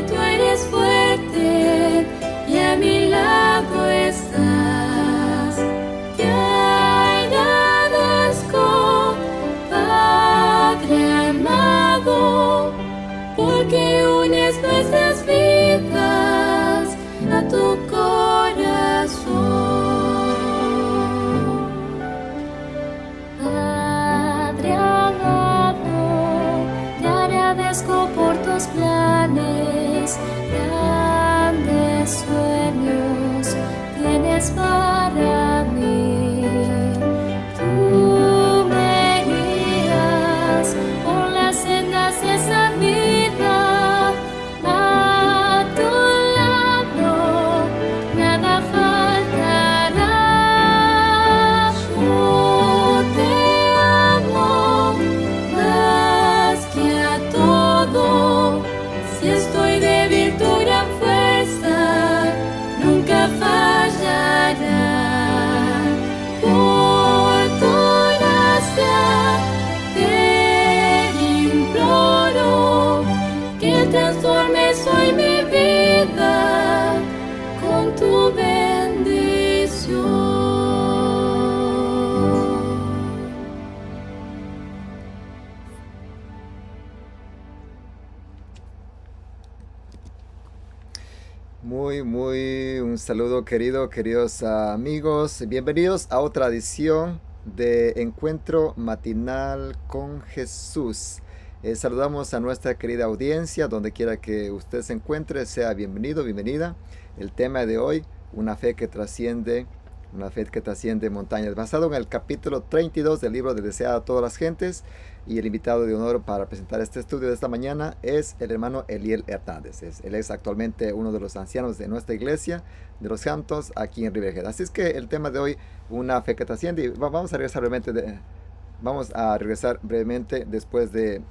tú eres fuerte y a mi lado estás. Te agradezco, Padre amado, porque unes nuestras vidas a tu corazón. Padre amado, te agradezco por tus planes, grandes sueños tienes para mí. Tú me guías por las sendas de esa vida, a tu lado nada faltará. Yo te amo más que a todo. Si estoy débil, tu gran fuerza nunca fallará. Por tu gracia te imploro que transformes hoy mi vida con tu bendición. Un saludo queridos amigos. Bienvenidos a otra edición de Encuentro Matinal con Jesús. Saludamos a nuestra querida audiencia, donde quiera que usted se encuentre, sea bienvenido, bienvenida. El tema de hoy, una fe que trasciende montañas, basado en el capítulo 32 del libro de Deseada a todas las gentes. Y el invitado de honor para presentar este estudio de esta mañana es el hermano Eliel Hernández. Él es actualmente uno de los ancianos de nuestra iglesia de los Santos aquí en Riverhead. Así es que el tema de hoy, una fe que trasciende. Y vamos a regresar brevemente después de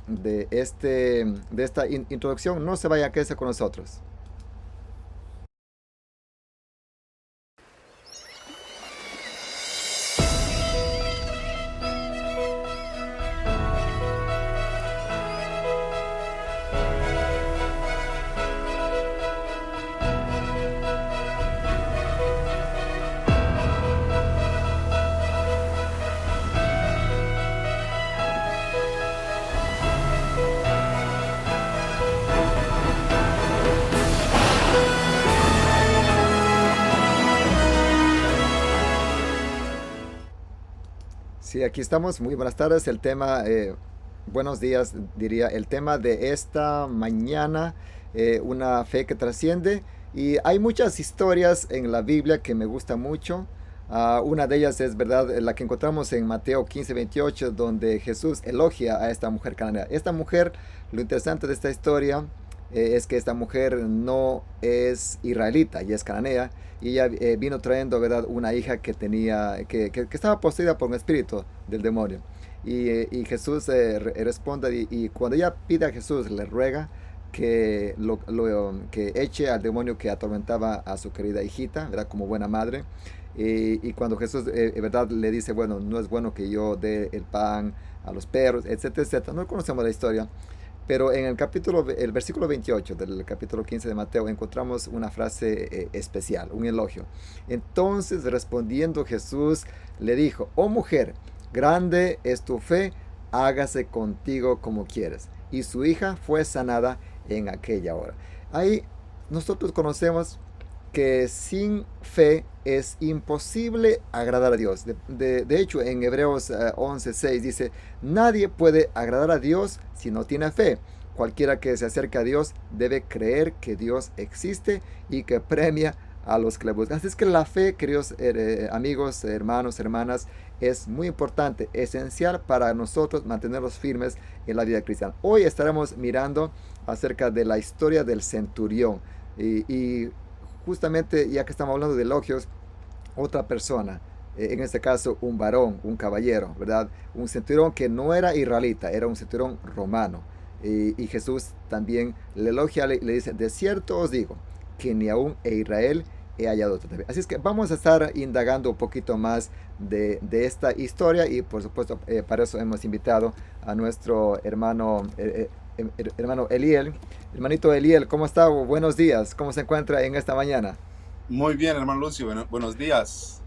esta introducción. No se vaya, quédese con nosotros. Sí, aquí estamos. Muy buenas tardes. El tema, buenos días, diría. El tema de esta mañana, una fe que trasciende. Y hay muchas historias en la Biblia que me gustan mucho. Una de ellas es, ¿verdad?, la que encontramos en Mateo 15:28, donde Jesús elogia a esta mujer cananea. Esta mujer, lo interesante de esta historia es que esta mujer no es israelita, y es cananea. Y ella vino trayendo, ¿verdad?, una hija que estaba poseída por un espíritu del demonio. Y Jesús responde, y cuando ella pide a Jesús, le ruega que que eche al demonio que atormentaba a su querida hijita, ¿verdad?, como buena madre. Y cuando Jesús, ¿verdad?, le dice, bueno, no es bueno que yo dé el pan a los perros, etcétera, etcétera. No conocemos la historia. Pero en el versículo 28 del capítulo 15 de Mateo encontramos una frase especial, un elogio. Entonces, respondiendo Jesús, le dijo: oh mujer, grande es tu fe, hágase contigo como quieres. Y su hija fue sanada en aquella hora. Ahí nosotros conocemos que sin fe es imposible agradar a Dios. De hecho, en Hebreos 11:6 dice: nadie puede agradar a Dios si no tiene fe. Cualquiera que se acerque a Dios debe creer que Dios existe y que premia a los que le buscan. Así es que la fe, queridos amigos, hermanos, hermanas, es muy importante, esencial para nosotros mantenernos firmes en la vida cristiana. Hoy estaremos mirando acerca de la historia del centurión. Y justamente, ya que estamos hablando de elogios, otra persona, en este caso un varón, un caballero, ¿verdad? Un centurión que no era israelita, era un centurión romano. Y Jesús también le elogia, le dice: de cierto os digo, que ni aún en Israel he hallado otra fe. Así es que vamos a estar indagando un poquito más de esta historia, y por supuesto para eso hemos invitado a nuestro hermano hermano Eliel. Hermanito Eliel, ¿cómo está? Buenos días. ¿Cómo se encuentra en esta mañana? Muy bien, hermano Lucio. Buenos días.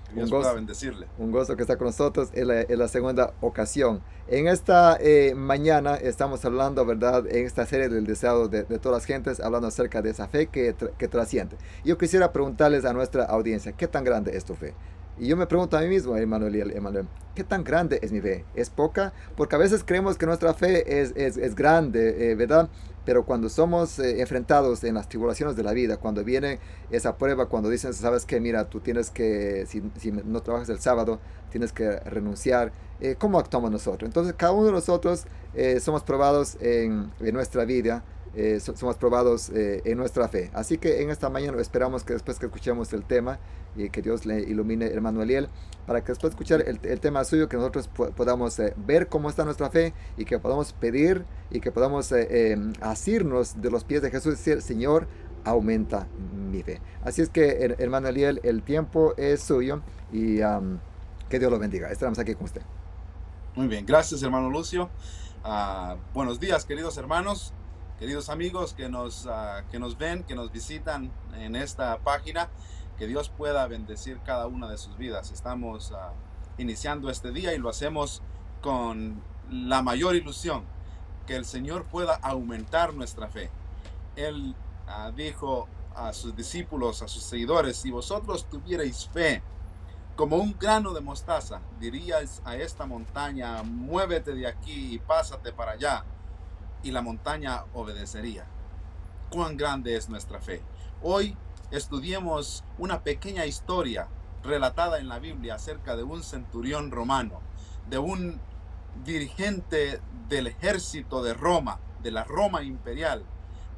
Que Un Dios pueda gozo, bendecirle. un gozo que está con nosotros. Es la segunda ocasión. En esta mañana estamos hablando, ¿verdad? En esta serie del deseado de todas las gentes, hablando acerca de esa fe que trasciende. Yo quisiera preguntarles a nuestra audiencia, ¿qué tan grande es tu fe? Y yo me pregunto a mí mismo, Emanuel, ¿qué tan grande es mi fe? ¿Es poca? Porque a veces creemos que nuestra fe es grande, ¿verdad? Pero cuando somos enfrentados en las tribulaciones de la vida, cuando viene esa prueba, cuando dicen, sabes que, mira, tú tienes que, si no trabajas el sábado, tienes que renunciar, ¿cómo actuamos nosotros? Entonces, cada uno de nosotros somos probados en nuestra vida, somos probados en nuestra fe. Así que en esta mañana esperamos que después que escuchemos el tema, y que Dios le ilumine, hermano Eliel, para que después de escuchar el tema suyo, que nosotros podamos ver cómo está nuestra fe y que podamos pedir y que podamos asirnos de los pies de Jesús y decir, Señor, aumenta mi fe. Así es que, hermano Eliel, el tiempo es suyo y que Dios lo bendiga. Estaremos aquí con usted. Muy bien, gracias, hermano Lucio. Buenos días, queridos hermanos, queridos amigos que nos ven, que nos visitan en esta página. Que Dios pueda bendecir cada una de sus vidas. Estamos iniciando este día y lo hacemos con la mayor ilusión, que el Señor pueda aumentar nuestra fe. Él dijo a sus discípulos, a sus seguidores, si vosotros tuvierais fe como un grano de mostaza, diríais a esta montaña, muévete de aquí y pásate para allá, y la montaña obedecería. ¿Cuán grande es nuestra fe? Hoy estudiemos una pequeña historia relatada en la Biblia acerca de un centurión romano, de un dirigente del ejército de Roma, de la Roma imperial,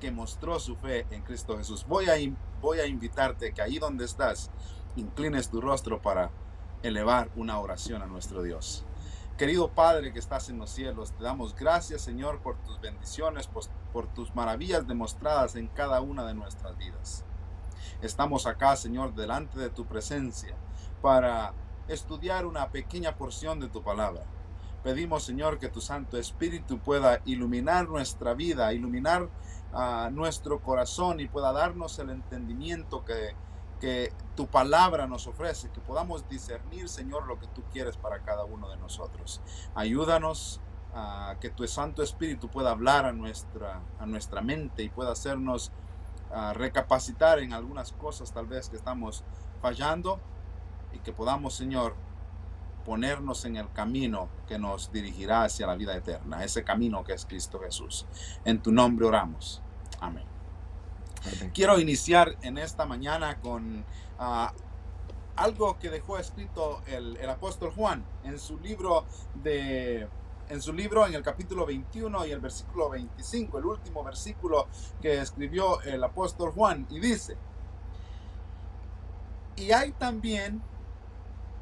que mostró su fe en Cristo Jesús. Voy a invitarte que ahí donde estás, inclines tu rostro para elevar una oración a nuestro Dios. Querido Padre que estás en los cielos, te damos gracias, Señor, por tus bendiciones, por tus maravillas demostradas en cada una de nuestras vidas. Estamos acá, Señor, delante de tu presencia para estudiar una pequeña porción de tu palabra. Pedimos, Señor, que tu Santo Espíritu pueda iluminar nuestra vida, iluminar nuestro corazón y pueda darnos el entendimiento que tu palabra nos ofrece, que podamos discernir, Señor, lo que tú quieres para cada uno de nosotros. Ayúdanos a que tu Santo Espíritu pueda hablar a nuestra mente y pueda hacernos recapacitar en algunas cosas tal vez que estamos fallando y que podamos, Señor, ponernos en el camino que nos dirigirá hacia la vida eterna, ese camino que es Cristo Jesús. En tu nombre oramos. Amén. Amén. Quiero iniciar en esta mañana con algo que dejó escrito el apóstol Juan en su libro en el capítulo 21 y el versículo 25, el último versículo que escribió el apóstol Juan, y dice: y hay también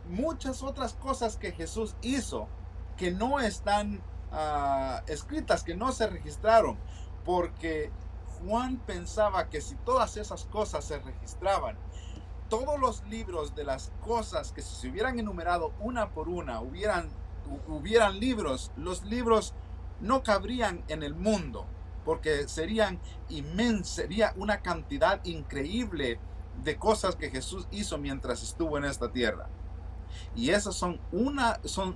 muchas otras cosas que Jesús hizo que no están escritas, que no se registraron, porque Juan pensaba que si todas esas cosas se registraban, todos los libros de las cosas que si se hubieran enumerado una por una, hubieran libros, los libros no cabrían en el mundo, porque serían inmensos, sería una cantidad increíble de cosas que Jesús hizo mientras estuvo en esta tierra. Y esas son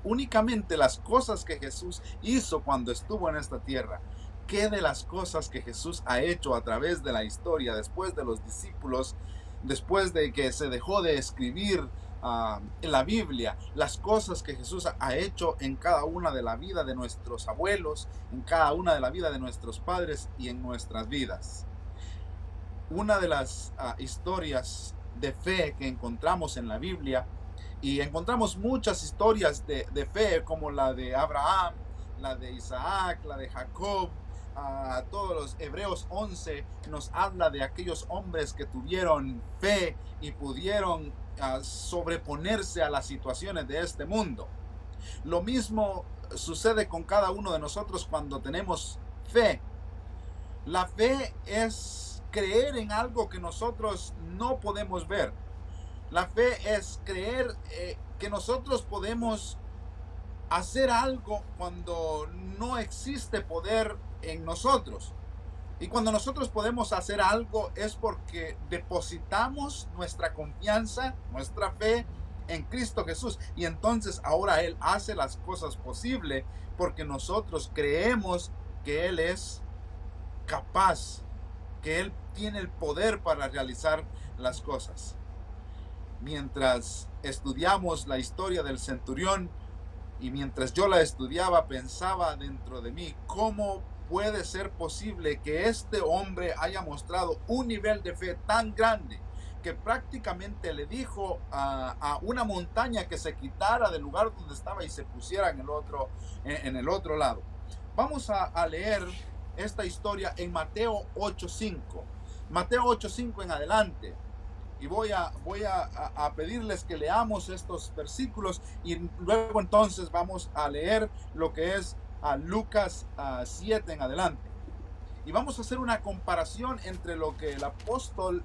únicamente las cosas que Jesús hizo cuando estuvo en esta tierra. ¿Qué de las cosas que Jesús ha hecho a través de la historia, después de los discípulos, después de que se dejó de escribir en la Biblia, las cosas que Jesús ha hecho en cada una de la vida de nuestros abuelos, en cada una de la vida de nuestros padres y en nuestras vidas? Una de las historias de fe que encontramos en la Biblia, y encontramos muchas historias de fe, como la de Abraham, la de Isaac, la de Jacob. Todos los Hebreos 11 nos habla de aquellos hombres que tuvieron fe y pudieron sobreponerse a las situaciones de este mundo. Lo mismo sucede con cada uno de nosotros cuando tenemos fe. La fe es creer en algo que nosotros no podemos ver. La fe es creer que nosotros podemos hacer algo cuando no existe poder en nosotros. Y cuando nosotros podemos hacer algo es porque depositamos nuestra confianza, nuestra fe en Cristo Jesús. Y entonces ahora Él hace las cosas posibles porque nosotros creemos que Él es capaz, que Él tiene el poder para realizar las cosas. Mientras estudiamos la historia del centurión y mientras yo la estudiaba, pensaba dentro de mí, ¿cómo puede ser posible que este hombre haya mostrado un nivel de fe tan grande que prácticamente le dijo a una montaña que se quitara del lugar donde estaba y se pusiera en el otro lado? Vamos a leer esta historia en Mateo 8:5. Mateo 8:5 en adelante. Y voy a pedirles que leamos estos versículos y luego entonces vamos a leer lo que es Lucas 7 en adelante. Y vamos a hacer una comparación entre lo que el apóstol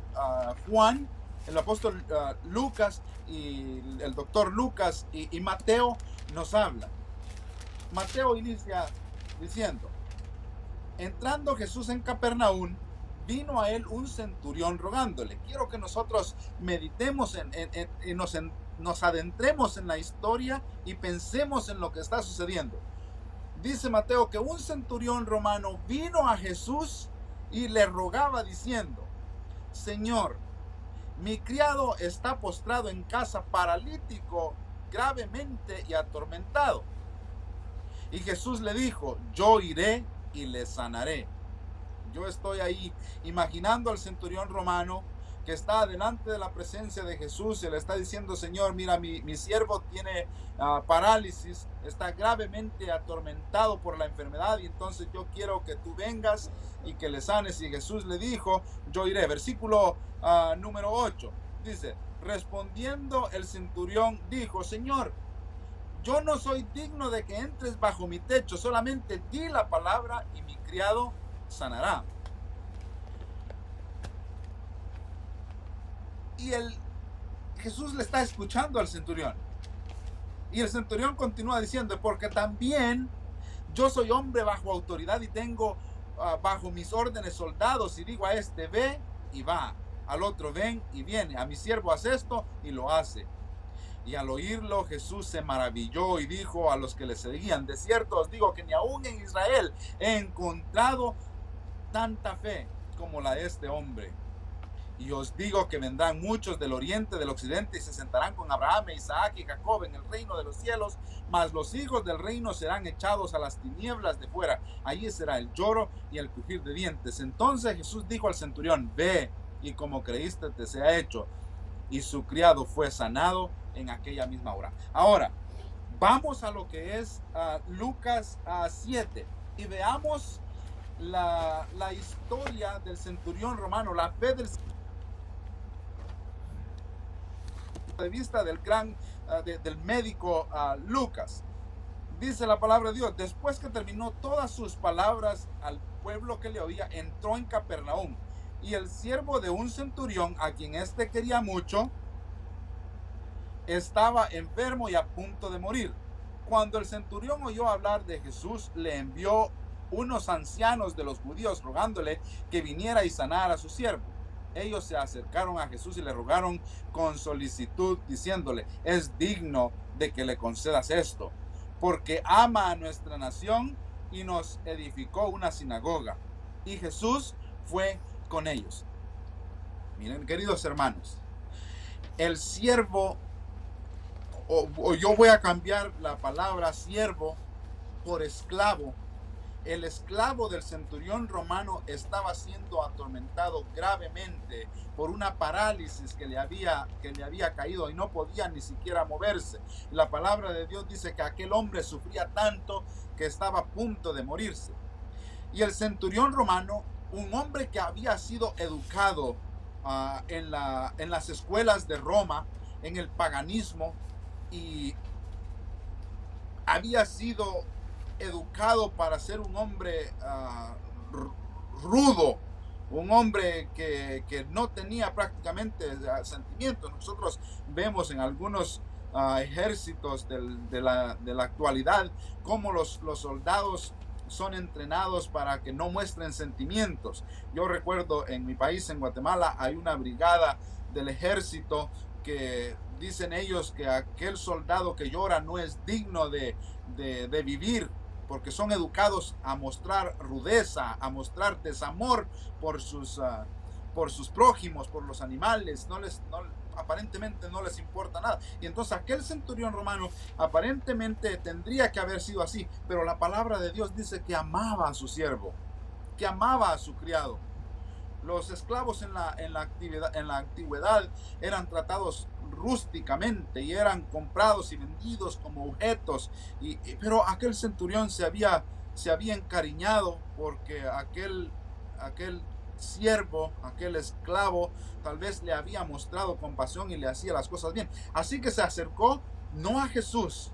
Juan, el apóstol Lucas y el doctor Lucas y Mateo nos hablan. Mateo inicia diciendo: entrando Jesús en Capernaum, vino a él un centurión rogándole. Quiero que nosotros meditemos nos adentremos en la historia y pensemos en lo que está sucediendo. Dice Mateo que un centurión romano vino a Jesús y le rogaba diciendo: Señor, mi criado está postrado en casa, paralítico, gravemente y atormentado. Y Jesús le dijo: yo iré y le sanaré. Yo estoy ahí imaginando al centurión romano que está delante de la presencia de Jesús y le está diciendo: Señor, mira, mi siervo tiene parálisis, está gravemente atormentado por la enfermedad y entonces yo quiero que tú vengas y que le sanes. Y Jesús le dijo: yo iré. Versículo número 8 dice: respondiendo el centurión dijo: Señor, yo no soy digno de que entres bajo mi techo, solamente di la palabra y mi criado sanará. Y Jesús le está escuchando al centurión. Y el centurión continúa diciendo: porque también yo soy hombre bajo autoridad y tengo bajo mis órdenes soldados, y digo a este: ve y va, al otro: ven y viene, a mi siervo: haz esto y lo hace. Y al oírlo Jesús se maravilló y dijo a los que le seguían: de cierto os digo que ni aún en Israel he encontrado tanta fe como la de este hombre. Y os digo que vendrán muchos del oriente, del occidente, y se sentarán con Abraham, Isaac y Jacob en el reino de los cielos, mas los hijos del reino serán echados a las tinieblas de fuera. Allí será el lloro y el crujir de dientes. Entonces Jesús dijo al centurión: ve, y como creíste te sea hecho. Y su criado fue sanado en aquella misma hora. Ahora, vamos a lo que es Lucas 7 y veamos la historia del centurión romano, la fe del de vista del del médico Lucas. Dice la palabra de Dios: después que terminó todas sus palabras al pueblo que le oía, entró en Capernaum. Y el siervo de un centurión, a quien éste quería mucho, estaba enfermo y a punto de morir. Cuando el centurión oyó hablar de Jesús, le envió unos ancianos de los judíos rogándole que viniera y sanara a su siervo. Ellos se acercaron a Jesús y le rogaron con solicitud, diciéndole: es digno de que le concedas esto, porque ama a nuestra nación y nos edificó una sinagoga. Y Jesús fue con ellos. Miren, queridos hermanos, el siervo, o yo voy a cambiar la palabra siervo por esclavo. El esclavo del centurión romano estaba siendo atormentado gravemente por una parálisis que le había caído y no podía ni siquiera moverse. La palabra de Dios dice que aquel hombre sufría tanto que estaba a punto de morirse. Y el centurión romano, un hombre que había sido educado en las escuelas de Roma, en el paganismo, y había sido educado para ser un hombre rudo, un hombre que no tenía prácticamente sentimientos. Nosotros vemos en algunos ejércitos de la actualidad cómo los soldados son entrenados para que no muestren sentimientos. Yo recuerdo en mi país, en Guatemala, hay una brigada del ejército que dicen ellos que aquel soldado que llora no es digno de vivir, porque son educados a mostrar rudeza, a mostrar desamor por por sus prójimos, por los animales. Aparentemente no les importa nada. Y entonces aquel centurión romano aparentemente tendría que haber sido así, pero la palabra de Dios dice que amaba a su siervo, que amaba a su criado. Los esclavos en la antigüedad eran tratados rústicamente y eran comprados y vendidos como objetos. Pero aquel centurión se había encariñado porque aquel siervo, aquel esclavo, tal vez le había mostrado compasión y le hacía las cosas bien. Así que se acercó no a Jesús,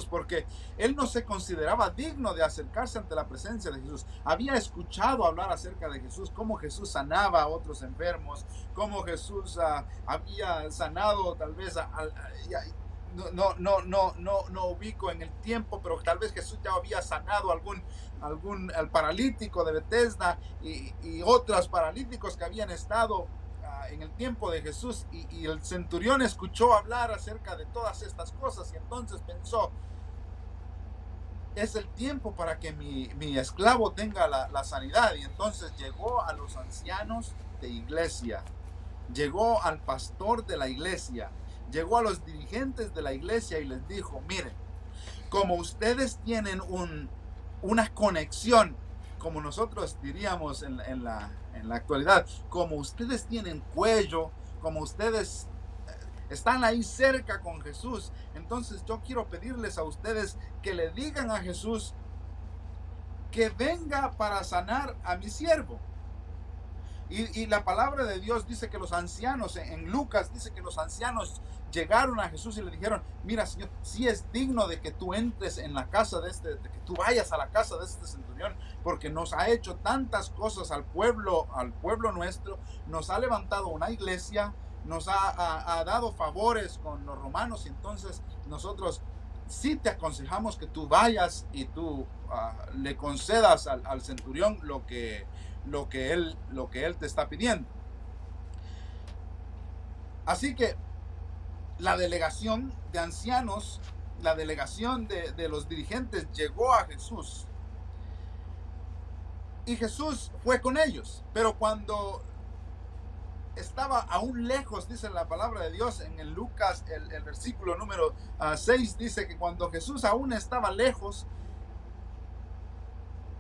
porque él no se consideraba digno de acercarse ante la presencia de Jesús. Había escuchado hablar acerca de Jesús, cómo Jesús sanaba a otros enfermos, cómo Jesús había sanado tal vez no ubico en el tiempo, pero tal vez Jesús ya había sanado al paralítico de Betesda y otros paralíticos que habían estado en el tiempo de Jesús, y el centurión escuchó hablar acerca de todas estas cosas y entonces pensó: es el tiempo para que mi esclavo tenga la sanidad. Y entonces llegó a los ancianos de iglesia, llegó al pastor de la iglesia, llegó a los dirigentes de la iglesia y les dijo: miren, como ustedes tienen una conexión, como nosotros diríamos en la actualidad, como ustedes tienen cuello, como ustedes están ahí cerca con Jesús, entonces yo quiero pedirles a ustedes que le digan a Jesús que venga para sanar a mi siervo. Y la palabra de Dios dice que los ancianos, en Lucas dice que los ancianos llegaron a Jesús y le dijeron: mira, Señor, si es digno de que tú entres en la casa de que tú vayas a la casa de este centurión, porque nos ha hecho tantas cosas al pueblo nuestro, nos ha levantado una iglesia, nos ha dado favores con los romanos, y entonces nosotros sí te aconsejamos que tú vayas y tú le concedas al centurión lo que él te está pidiendo. Así que la delegación de ancianos, la delegación de los dirigentes llegó a Jesús, y Jesús fue con ellos. Pero cuando estaba aún lejos, dice la palabra de Dios en el Lucas, el versículo número 6, dice que cuando Jesús aún estaba lejos,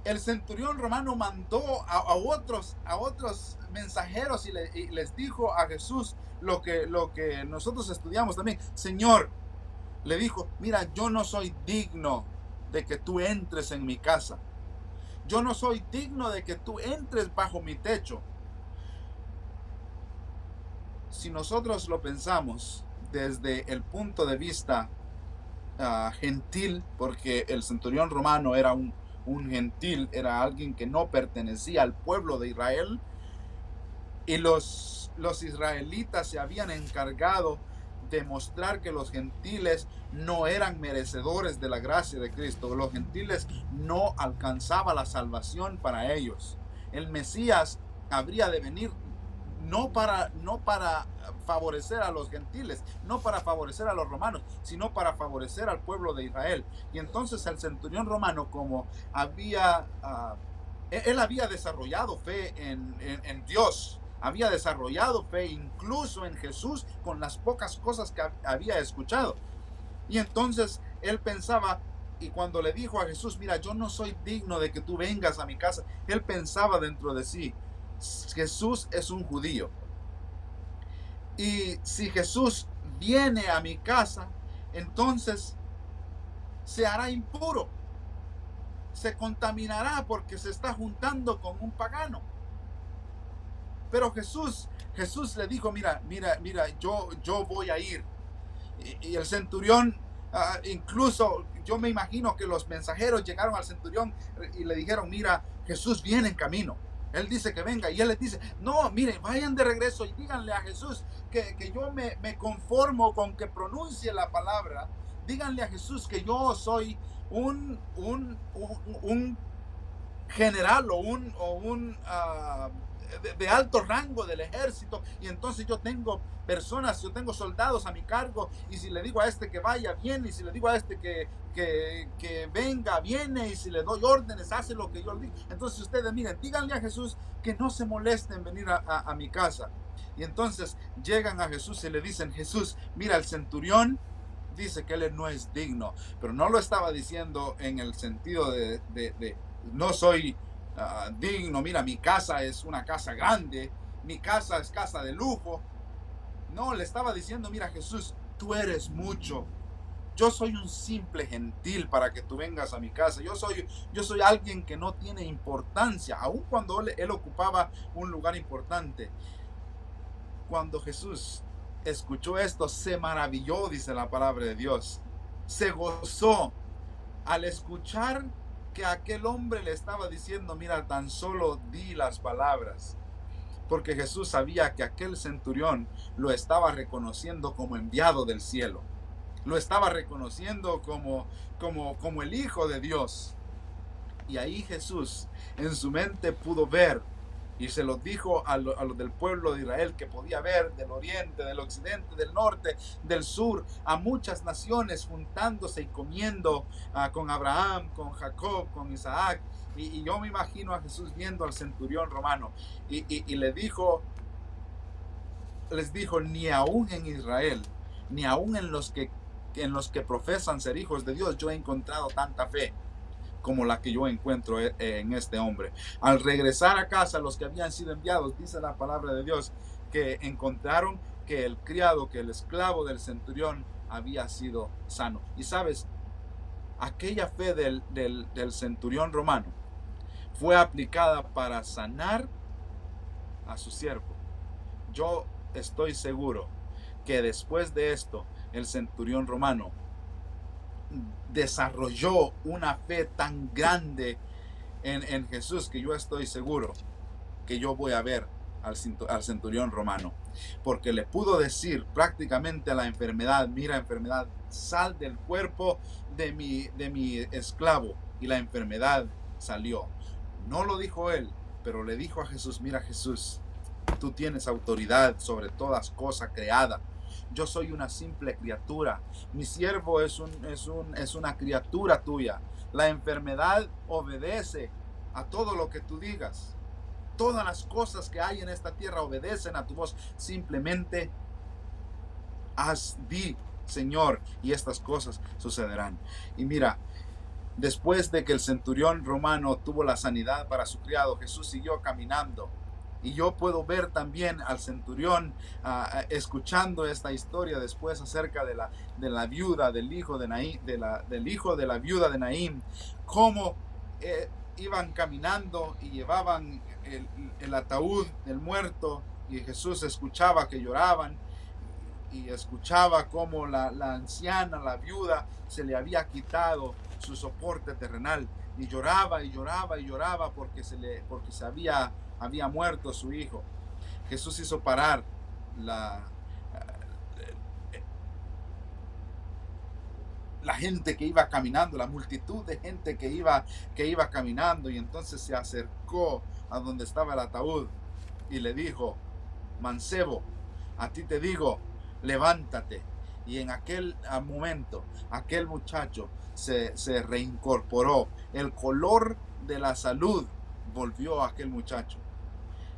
el centurión romano mandó a otros mensajeros y les dijo a Jesús lo que nosotros estudiamos también. Señor, le dijo: mira, yo no soy digno de que tú entres en mi casa. Yo no soy digno de que tú entres bajo mi techo. Si nosotros lo pensamos desde el punto de vista gentil, porque el centurión romano era un gentil, era alguien que no pertenecía al pueblo de Israel, y los israelitas se habían encargado de mostrar que los gentiles no eran merecedores de la gracia de Cristo. Los gentiles no alcanzaba la salvación para ellos. El Mesías habría de venir no para favorecer a los gentiles, no para favorecer a los romanos, sino para favorecer al pueblo de Israel. Y entonces el centurión romano, como él había desarrollado fe en Dios, había desarrollado fe incluso en Jesús con las pocas cosas que había escuchado. Y entonces él pensaba, y cuando le dijo a Jesús: mira, yo no soy digno de que tú vengas a mi casa, él pensaba dentro de sí: Jesús es un judío, y si Jesús viene a mi casa, entonces se hará impuro, se contaminará porque se está juntando con un pagano. Pero Jesús le dijo: mira, yo voy a ir. Y el centurión, incluso yo me imagino que los mensajeros llegaron al centurión y le dijeron: mira, Jesús viene en camino, él dice que venga. Y él les dice: no, miren, vayan de regreso y díganle a Jesús que yo me conformo con que pronuncie la palabra. Díganle a Jesús que yo soy un general o un de alto rango del ejército, y entonces yo tengo personas, yo tengo soldados a mi cargo, y si le digo a este que vaya, viene, y si le digo a este que venga, viene, y si le doy órdenes, hace lo que yo le digo. Entonces ustedes miren, díganle a Jesús que no se moleste en venir a mi casa. Y entonces llegan a Jesús y le dicen: Jesús, mira, el centurión dice que él no es digno, pero no lo estaba diciendo en el sentido de no soy digno, mira, mi casa es una casa grande, mi casa es casa de lujo. No, le estaba diciendo: mira, Jesús, tú eres mucho. Yo soy un simple gentil para que tú vengas a mi casa. Yo soy alguien que no tiene importancia, aun cuando él ocupaba un lugar importante. Cuando Jesús escuchó esto, se maravilló, dice la palabra de Dios. Se gozó al escuchar que aquel hombre le estaba diciendo: mira, tan solo di las palabras. Porque Jesús sabía que aquel centurión lo estaba reconociendo como enviado del cielo. Lo estaba reconociendo como el Hijo de Dios. Y ahí Jesús en su mente pudo ver, y se lo dijo a los del pueblo de Israel, que podía ver del oriente, del occidente, del norte, del sur, a muchas naciones juntándose y comiendo con Abraham, con Jacob, con Isaac. Y yo me imagino a Jesús viendo al centurión romano y les dijo, ni aún en Israel, ni aún en los que profesan ser hijos de Dios, yo he encontrado tanta fe como la que yo encuentro en este hombre. Al regresar a casa, los que habían sido enviados, dice la palabra de Dios, que encontraron que el criado, que el esclavo del centurión había sido sano. Y sabes, aquella fe del centurión romano fue aplicada para sanar a su siervo. Yo estoy seguro que después de esto, el centurión romano desarrolló una fe tan grande en Jesús, que yo estoy seguro que yo voy a ver al centurión romano, porque le pudo decir prácticamente a la enfermedad: mira, enfermedad, sal del cuerpo de mi esclavo, y la enfermedad salió. No lo dijo él, pero le dijo a Jesús: mira, Jesús, tú tienes autoridad sobre todas cosas creadas. Yo soy una simple criatura. Mi siervo es una criatura tuya. La enfermedad obedece a todo lo que tú digas. Todas las cosas que hay en esta tierra obedecen a tu voz. Simplemente di, Señor, y estas cosas sucederán. Y mira, después de que el centurión romano tuvo la sanidad para su criado, Jesús siguió caminando. Y yo puedo ver también al centurión escuchando esta historia después acerca de la viuda del hijo de Naín, del hijo de la viuda de Naín, cómo iban caminando y llevaban el ataúd del muerto, y Jesús escuchaba que lloraban, y escuchaba cómo la anciana, la viuda, se le había quitado su soporte terrenal, y lloraba y lloraba y lloraba porque se había muerto su hijo. Jesús hizo parar la gente que iba caminando, la multitud de gente que iba caminando, y entonces se acercó a donde estaba el ataúd y le dijo: mancebo, a ti te digo, levántate. Y en aquel momento, aquel muchacho se reincorporó. El color de la salud volvió a aquel muchacho,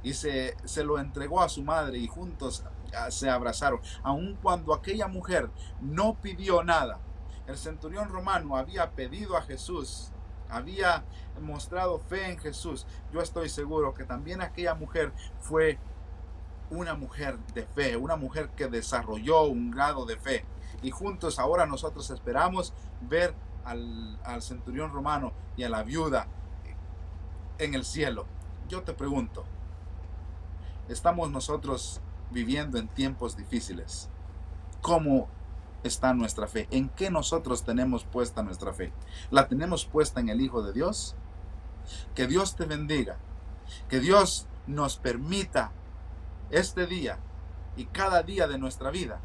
y se lo entregó a su madre, y juntos se abrazaron. Aun cuando aquella mujer no pidió nada, el centurión romano había pedido a Jesús, había mostrado fe en Jesús. Yo estoy seguro que también aquella mujer fue una mujer de fe, una mujer que desarrolló un grado de fe. Y juntos ahora nosotros esperamos ver al centurión romano y a la viuda en el cielo. Yo te pregunto, ¿estamos nosotros viviendo en tiempos difíciles? ¿Cómo está nuestra fe? ¿En qué nosotros tenemos puesta nuestra fe? ¿La tenemos puesta en el Hijo de Dios? Que Dios te bendiga. Que Dios nos permita este día y cada día de nuestra vida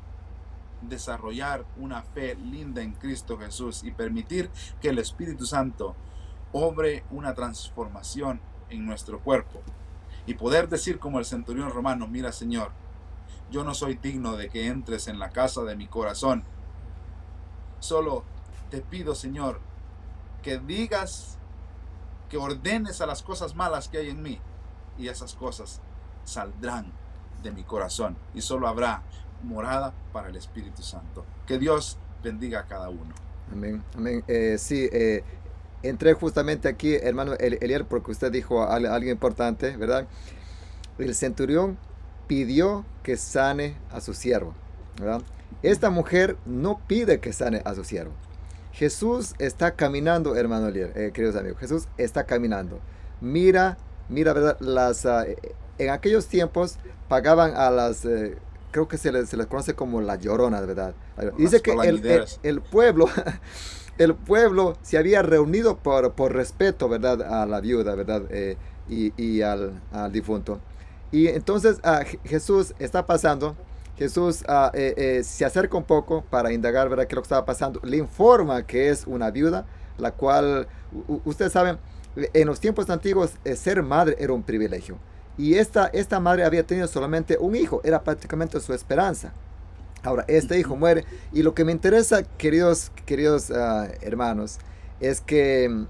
desarrollar una fe linda en Cristo Jesús y permitir que el Espíritu Santo obre una transformación en nuestro cuerpo y poder decir como el centurión romano: mira, Señor, yo no soy digno de que entres en la casa de mi corazón, solo te pido, Señor, que digas, que ordenes a las cosas malas que hay en mí, y esas cosas saldrán de mi corazón y solo habrá morada para el Espíritu Santo. Que Dios bendiga a cada uno. Amén, amén. Sí, entré justamente aquí, hermano Eliel, porque usted dijo algo importante, ¿verdad? El centurión pidió que sane a su siervo, ¿verdad? Esta mujer no pide que sane a su siervo. Jesús está caminando, hermano Eliel, queridos amigos. Jesús está caminando. Mira, ¿verdad? En aquellos tiempos pagaban a las, creo que se les conoce como las lloronas, ¿verdad? Dice que el pueblo, el pueblo se había reunido por respeto, ¿verdad? A la viuda, ¿verdad? Y al difunto. Y entonces Jesús está pasando. Jesús se acerca un poco para indagar, ¿verdad?, qué es lo que estaba pasando. Le informa que es una viuda, la cual, ustedes saben, en los tiempos antiguos ser madre era un privilegio. Y esta madre había tenido solamente un hijo, era prácticamente su esperanza. Ahora, este hijo muere. Y lo que me interesa, queridos hermanos, es que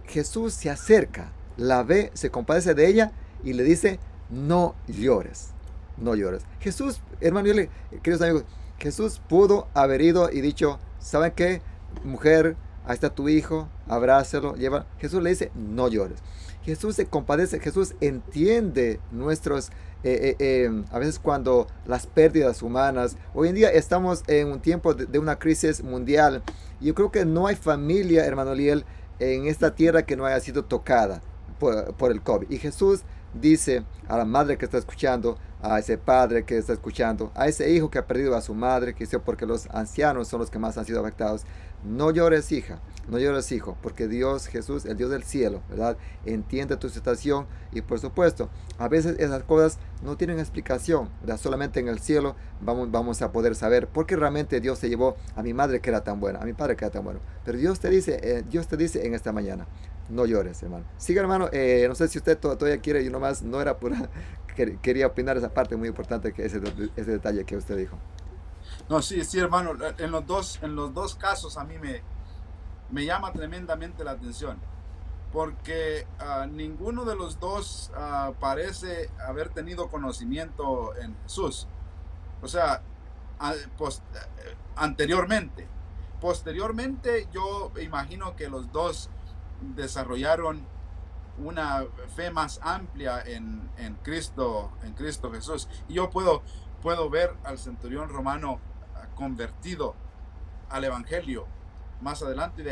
Jesús se acerca, la ve, se compadece de ella y le dice: no llores, no llores. Jesús, hermano, queridos amigos, Jesús pudo haber ido y dicho: ¿saben qué? Mujer, ahí está tu hijo, abrázalo, lleva. Jesús le dice: no llores. Jesús se compadece, Jesús entiende nuestros, a veces cuando las pérdidas humanas. Hoy en día estamos en un tiempo de una crisis mundial. Y yo creo que no hay familia, hermano Liel, en esta tierra que no haya sido tocada por el COVID. Y Jesús dice a la madre que está escuchando, a ese padre que está escuchando, a ese hijo que ha perdido a su madre, que dice, porque los ancianos son los que más han sido afectados: no llores, hija, no llores, hijo, porque Dios, Jesús, el Dios del cielo, ¿verdad?, entiende tu situación. Y por supuesto, a veces esas cosas no tienen explicación, ¿verdad? Solamente en el cielo vamos a poder saber por qué realmente Dios se llevó a mi madre que era tan buena, a mi padre que era tan bueno. Pero Dios te dice en esta mañana: no llores, hermano. Siga, hermano. No sé si usted todavía quiere, y nomás no era pura. Quería opinar esa parte muy importante, que ese detalle que usted dijo. No, sí, hermano. En los dos casos a mí me llama tremendamente la atención, porque ninguno de los dos parece haber tenido conocimiento en Jesús. O sea, anteriormente. Posteriormente, yo imagino que los dos desarrollaron una fe más amplia en Cristo Jesús. Y yo puedo ver al centurión romano convertido al evangelio más adelante,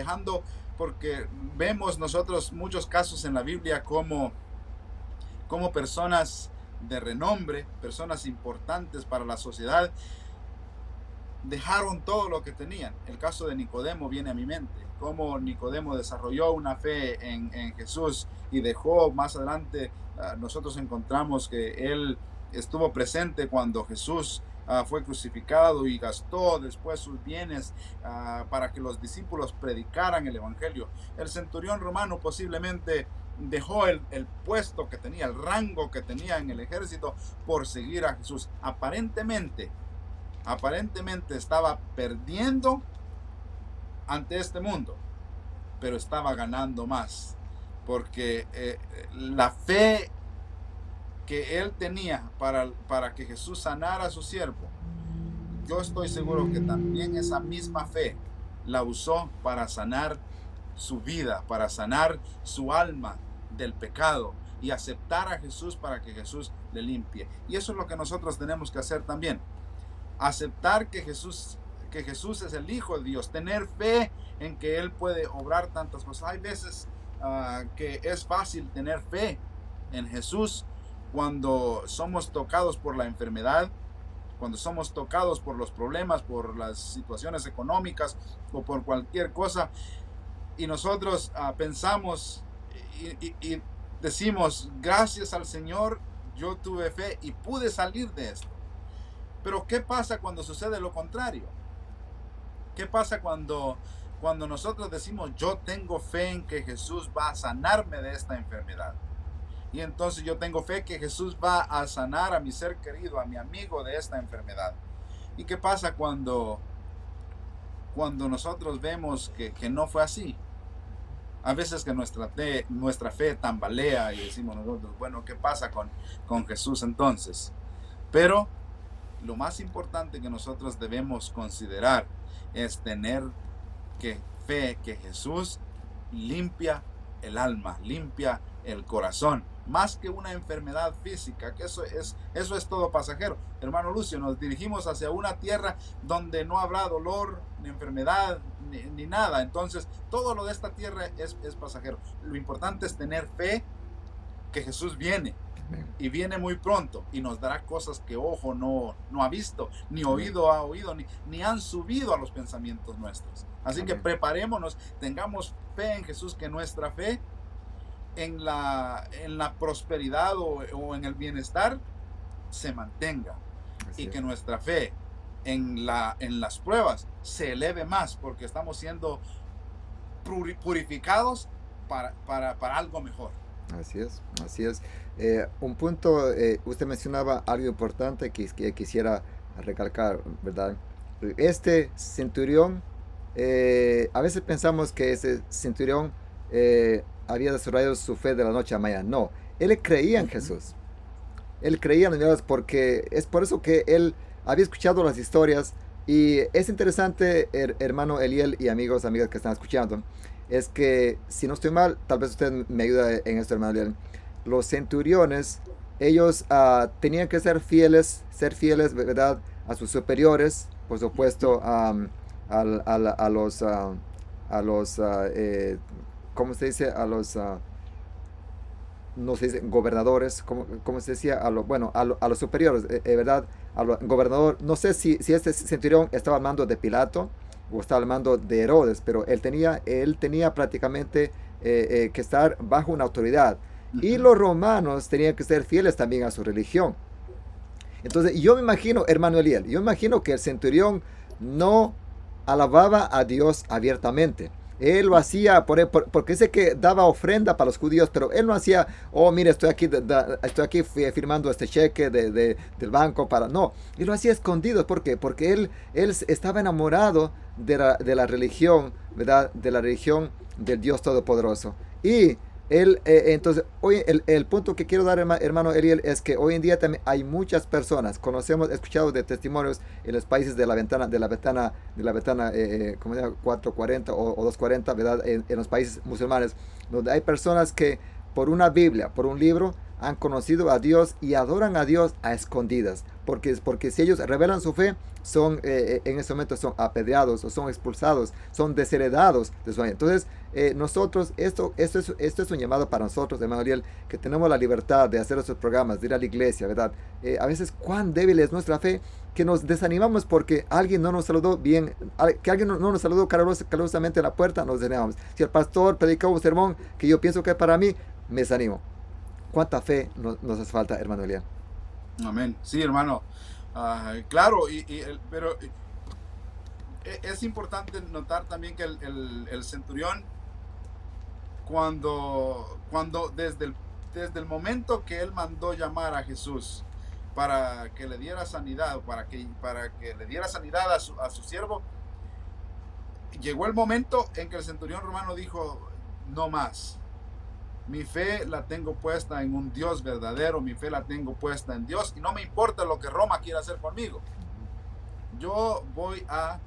porque vemos nosotros muchos casos en la Biblia como personas de renombre, personas importantes para la sociedad, dejaron todo lo que tenían. El caso de Nicodemo viene a mi mente, cómo Nicodemo desarrolló una fe en Jesús y dejó. Más adelante nosotros encontramos que él estuvo presente cuando Jesús fue crucificado, y gastó después sus bienes para que los discípulos predicaran el evangelio. El centurión romano posiblemente dejó el puesto que tenía, el rango que tenía en el ejército, por seguir a Jesús. Aparentemente estaba perdiendo ante este mundo, pero estaba ganando más, porque la fe que él tenía para que Jesús sanara a su siervo, yo estoy seguro que también esa misma fe la usó para sanar su vida, para sanar su alma del pecado, y aceptar a Jesús para que Jesús le limpie. Y eso es lo que nosotros tenemos que hacer también: aceptar que Jesús es el Hijo de Dios, tener fe en que Él puede obrar tantas cosas. Hay veces que es fácil tener fe en Jesús cuando somos tocados por la enfermedad, cuando somos tocados por los problemas, por las situaciones económicas o por cualquier cosa, y nosotros pensamos y decimos: gracias al Señor, yo tuve fe y pude salir de esto. Pero ¿qué pasa cuando sucede lo contrario? ¿Qué pasa cuando nosotros decimos, yo tengo fe en que Jesús va a sanarme de esta enfermedad? Y entonces yo tengo fe que Jesús va a sanar a mi ser querido, a mi amigo de esta enfermedad. ¿Y qué pasa cuando nosotros vemos que no fue así? A veces que nuestra fe tambalea y decimos nosotros, bueno, ¿qué pasa con Jesús entonces? Pero lo más importante que nosotros debemos considerar es tener fe que Jesús limpia el alma, limpia el corazón, más que una enfermedad física, que eso es todo pasajero. Hermano Lucio, nos dirigimos hacia una tierra donde no habrá dolor, ni enfermedad, ni nada. Entonces, todo lo de esta tierra es pasajero. Lo importante es tener fe que Jesús viene. Y viene muy pronto y nos dará cosas que ojo no ha visto, ni oído ha oído, ni han subido a los pensamientos nuestros. Así que preparémonos, tengamos fe en Jesús, que nuestra fe en la prosperidad o en el bienestar se mantenga. Así Y es. que nuestra fe en las pruebas se eleve más, porque estamos siendo purificados para algo mejor. Así es, así es. Un punto, usted mencionaba algo importante que quisiera recalcar, ¿verdad? Este centurión, a veces pensamos que ese centurión había desarrollado su fe de la noche a la mañana. No, él creía en Jesús. Él creía en Dios, porque es por eso que él había escuchado las historias. Y es interesante, hermano Eliel y amigas que están escuchando, es que, si no estoy mal, tal vez usted me ayuda en esto, hermano Eliel. Los centuriones, ellos tenían que ser fieles, ¿verdad?, a sus superiores, por supuesto, a los ¿cómo se dice? A los, no se dice gobernadores, ¿cómo se decía? A los superiores, ¿verdad? Gobernador, no sé si este centurión estaba al mando de Pilato o estaba al mando de Herodes, pero él tenía prácticamente que estar bajo una autoridad. Y los romanos tenían que ser fieles también a su religión. Entonces, yo me imagino, hermano Eliel, que el centurión no alababa a Dios abiertamente. Él lo hacía porque dice que daba ofrenda para los judíos, pero él no hacía, oh, mire, estoy aquí firmando este cheque del banco para... No, él lo hacía escondido. ¿Por qué? Porque él estaba enamorado de la religión, ¿verdad? De la religión del Dios Todopoderoso. Y entonces, hoy el punto que quiero dar, hermano Eliel, es que hoy en día también hay muchas personas, he escuchado de testimonios en los países de la ventana, como 440 o 240, ¿verdad? En los países musulmanes, donde hay personas que por una Biblia, por un libro, han conocido a Dios y adoran a Dios a escondidas, porque si ellos revelan su fe, en ese momento son apedreados o son expulsados, son desheredados de su fe. Entonces, nosotros, esto es un llamado para nosotros, hermano Ariel, que tenemos la libertad de hacer estos programas, de ir a la iglesia, ¿verdad? A veces cuán débil es nuestra fe, que nos desanimamos porque alguien no nos saludó bien, que alguien no nos saludó calurosamente en la puerta, nos desanimamos. Si el pastor predicó un sermón que yo pienso que es para mí, me desanimo. ¿Cuánta fe nos hace falta, hermano Eliel? Amén. Sí, hermano. Claro, pero es importante notar también que el centurión, cuando desde el momento que él mandó llamar a Jesús para que le diera sanidad, para que le diera sanidad a su siervo, llegó el momento en que el centurión romano dijo, no más. Mi fe la tengo puesta en un Dios verdadero, mi fe la tengo puesta en Dios, y no me importa lo que Roma quiera hacer conmigo. Yo voy a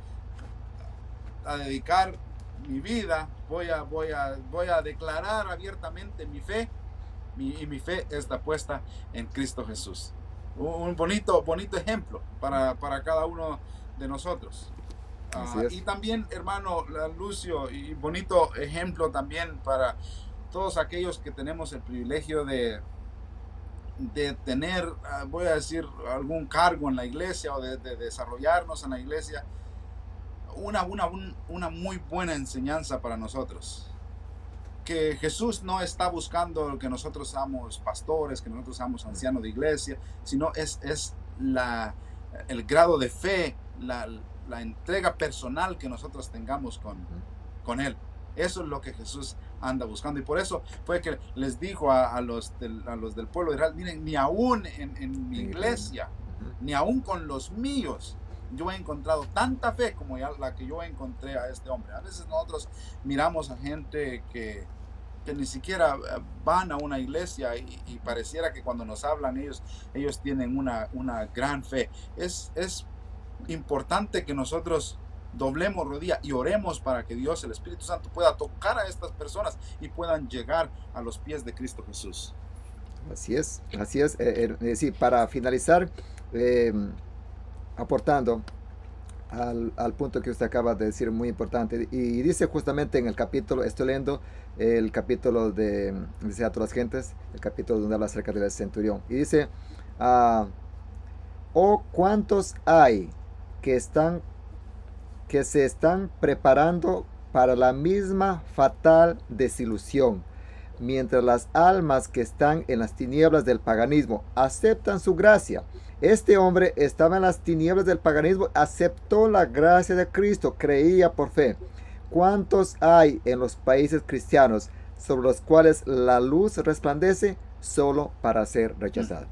dedicar mi vida, voy a declarar abiertamente mi fe, y mi fe está puesta en Cristo Jesús. Un bonito ejemplo para cada uno de nosotros. Y también, hermano Lucio, y bonito ejemplo también para todos aquellos que tenemos el privilegio de tener, voy a decir, algún cargo en la iglesia o de desarrollarnos en la iglesia. Una muy buena enseñanza para nosotros. Que Jesús no está buscando que nosotros seamos pastores, que nosotros seamos ancianos de iglesia, sino es la el grado de fe, la entrega personal que nosotros tengamos con Él. Eso es lo que Jesús anda buscando. Y por eso fue que les dijo a los del pueblo de Israel: miren, ni aún en mi iglesia, ni aún con los míos, yo he encontrado tanta fe como la que yo encontré a este hombre. A veces nosotros miramos a gente que ni siquiera van a una iglesia y pareciera que cuando nos hablan ellos tienen una gran fe. Es importante que nosotros doblemos rodilla y oremos para que Dios, el Espíritu Santo, pueda tocar a estas personas y puedan llegar a los pies de Cristo Jesús. Así es, así es. Sí, para finalizar, aportando al punto que usted acaba de decir, muy importante, y dice justamente en el capítulo, estoy leyendo el capítulo de dice a todas las gentes, el capítulo donde habla acerca del centurión, y dice, oh, ¿cuántos hay que se están preparando para la misma fatal desilusión, mientras las almas que están en las tinieblas del paganismo aceptan su gracia? Este hombre estaba en las tinieblas del paganismo, aceptó la gracia de Cristo, creía por fe. ¿Cuántos hay en los países cristianos sobre los cuales la luz resplandece solo para ser rechazada?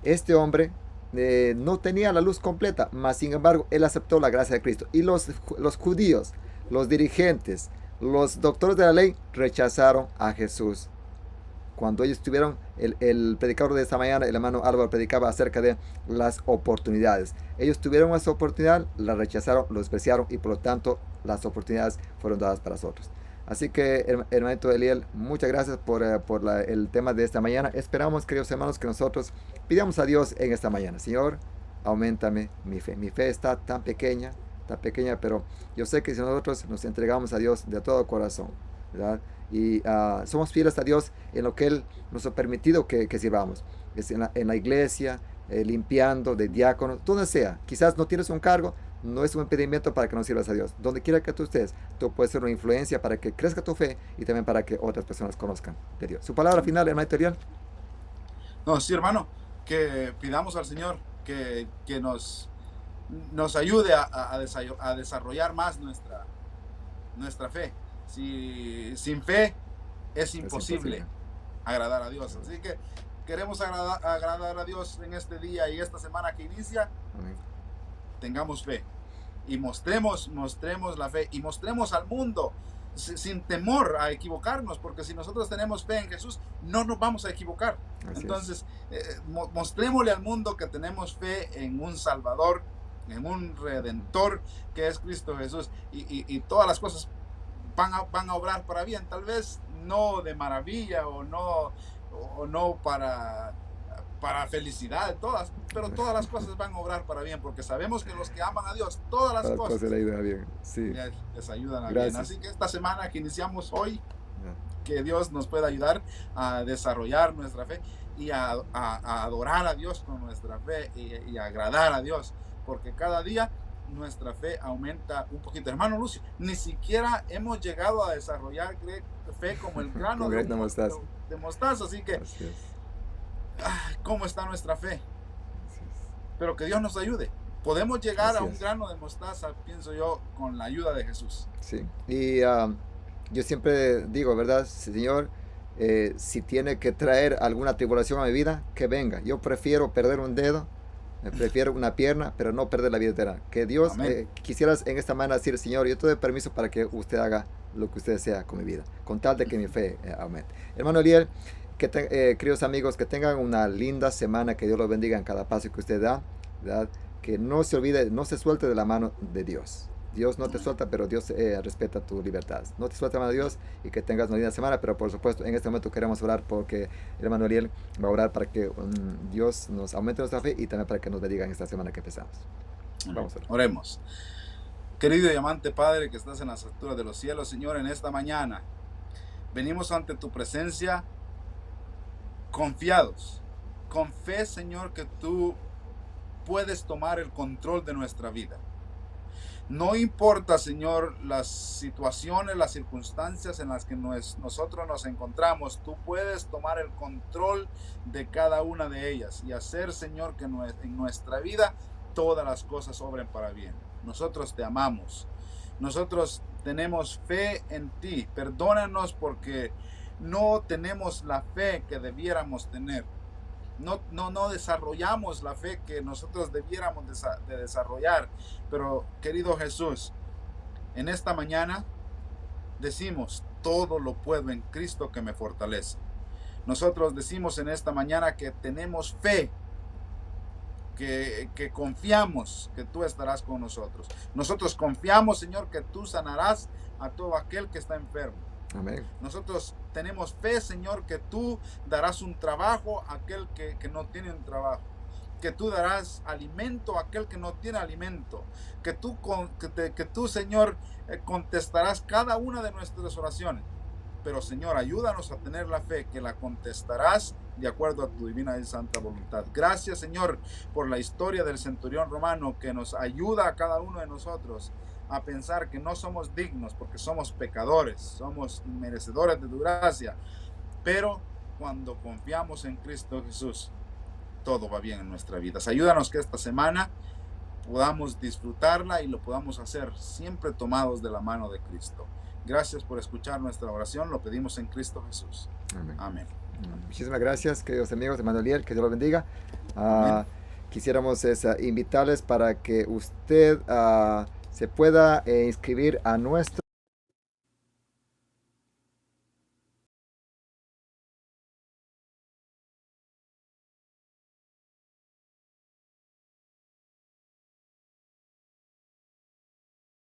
Este hombre no tenía la luz completa, mas sin embargo él aceptó la gracia de Cristo. Y los judíos, los dirigentes, los doctores de la ley rechazaron a Jesús. Cuando ellos tuvieron, el predicador de esta mañana, el hermano Álvaro, predicaba acerca de las oportunidades. Ellos tuvieron esa oportunidad, la rechazaron, lo despreciaron, y por lo tanto las oportunidades fueron dadas para nosotros. Así que, hermanito Eliel, muchas gracias por el tema de esta mañana. Esperamos, queridos hermanos, que nosotros pidamos a Dios en esta mañana: Señor, auméntame mi fe. Mi fe está tan pequeña, pero yo sé que si nosotros nos entregamos a Dios de todo corazón, ¿verdad?, y somos fieles a Dios en lo que Él nos ha permitido que sirvamos, es en la iglesia, limpiando, de diácono, donde sea. Quizás no tienes un cargo, no es un impedimento para que no sirvas a Dios. Donde quiera que tú estés, tú puedes ser una influencia para que crezca tu fe y también para que otras personas conozcan de Dios. Su palabra final, hermano Teriel. No, sí, hermano, que pidamos al Señor que nos ayude a desarrollar más nuestra fe. Sin fe es imposible agradar a Dios. Así que queremos agradar a Dios en este día y esta semana que inicia. Amén. Tengamos fe y mostremos la fe y mostremos al mundo sin temor a equivocarnos, porque si nosotros tenemos fe en Jesús, no nos vamos a equivocar. Entonces, mostrémosle al mundo que tenemos fe en un Salvador, en un Redentor que es Cristo Jesús, y todas las cosas van a obrar para bien. Tal vez no de maravilla o no para felicidad, pero todas las cosas van a obrar para bien, porque sabemos que los que aman a Dios, todas las cosas les ayudan bien. Sí. Les ayudan a Gracias. bien. Así que esta semana que iniciamos hoy, que Dios nos pueda ayudar a desarrollar nuestra fe y a adorar a Dios con nuestra fe y agradar a Dios, porque cada día nuestra fe aumenta un poquito. Hermano Lucio, ni siquiera hemos llegado a desarrollar fe como el grano de mostaza. Así que, ¿cómo está nuestra fe? Pero que Dios nos ayude. Podemos llegar a un grano de mostaza, pienso yo, con la ayuda de Jesús. Sí, y yo siempre digo, ¿verdad, Señor? Si tiene que traer alguna tribulación a mi vida, que venga. Yo prefiero perder un dedo, prefiero una pierna, pero no perder la vida eterna. Que Dios, quisieras en esta mañana decir: Señor, yo te doy permiso para que usted haga lo que usted desea con mi vida, con tal de que mi fe aumente. Hermano Eliel, queridos amigos, que tengan una linda semana, que Dios los bendiga en cada paso que usted da, ¿verdad? Que no se olvide, no se suelte de la mano de Dios. Dios no te suelta, pero Dios respeta tu libertad. No te suelta la mano de Dios, y que tengas una linda semana. Pero por supuesto, en este momento queremos orar, porque el hermano Eliel va a orar para que Dios nos aumente nuestra fe y también para que nos bendiga en esta semana que empezamos. Vamos a orar. Oremos. Querido y amante Padre que estás en las alturas de los cielos, Señor, en esta mañana venimos ante tu presencia confiados, con fe, Señor, que tú puedes tomar el control de nuestra vida. No importa, Señor, las situaciones, las circunstancias en las que nosotros nos encontramos, tú puedes tomar el control de cada una de ellas y hacer, Señor, que en nuestra vida todas las cosas obren para bien. Nosotros te amamos. Nosotros tenemos fe en ti. Perdónanos porque no tenemos la fe que debiéramos tener. No desarrollamos la fe que nosotros debiéramos de desarrollar. Pero, querido Jesús, en esta mañana decimos, todo lo puedo en Cristo que me fortalece. Nosotros decimos en esta mañana que tenemos fe, que confiamos que tú estarás con nosotros. Nosotros confiamos, Señor, que tú sanarás a todo aquel que está enfermo. Amén. Nosotros tenemos fe, Señor, que tú darás un trabajo a aquel que no tiene un trabajo. Que tú darás alimento a aquel que no tiene alimento. Que tú, Señor, contestarás cada una de nuestras oraciones. Pero, Señor, ayúdanos a tener la fe que la contestarás de acuerdo a tu divina y santa voluntad. Gracias, Señor, por la historia del centurión romano que nos ayuda a cada uno de nosotros a pensar que no somos dignos porque somos pecadores, somos merecedores de tu gracia. Pero cuando confiamos en Cristo Jesús, todo va bien en nuestra vida. Ayúdanos que esta semana podamos disfrutarla y lo podamos hacer siempre tomados de la mano de Cristo. Gracias por escuchar nuestra oración. Lo pedimos en Cristo Jesús. Amén. Amén. Muchísimas gracias, queridos amigos, hermano Liel, que Dios los bendiga. Quisiéramos invitarles para que usted se pueda inscribir a nuestro